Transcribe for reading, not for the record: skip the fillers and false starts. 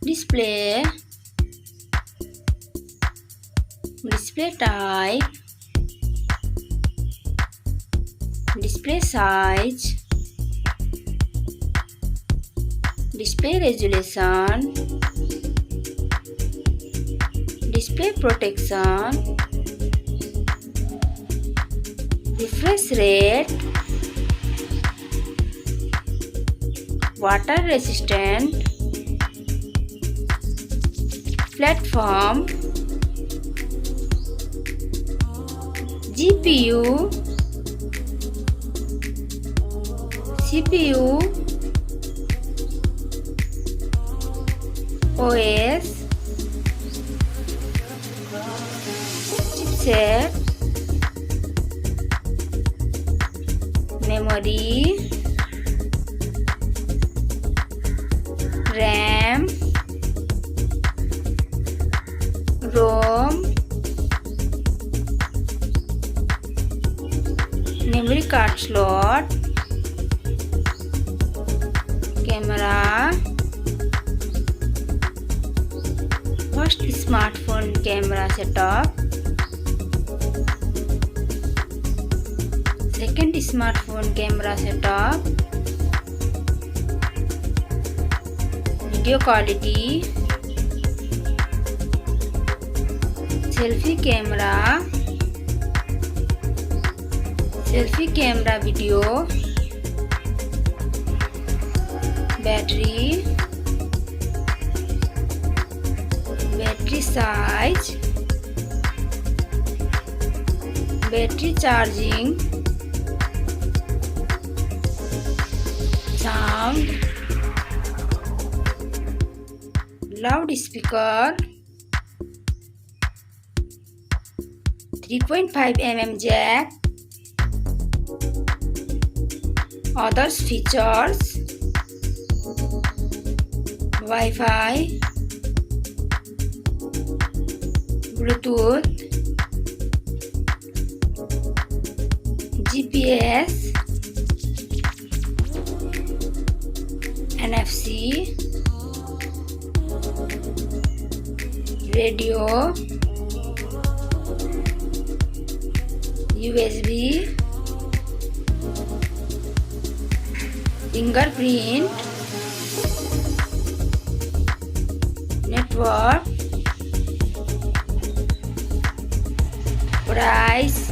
display, display type, display size, display resolution, display protection, refresh rate, water resistant, platform, GPU, CPU, OS, chipset, memory, RAM, ROM, memory card slot, camera, first smartphone camera setup, second smartphone camera setup, video quality, selfie camera video, battery size, battery charging, sound, loudspeaker, 3.5 mm jack, others features, Wi-Fi, Bluetooth, GPS, NFC, radio, USB, fingerprint, network, price,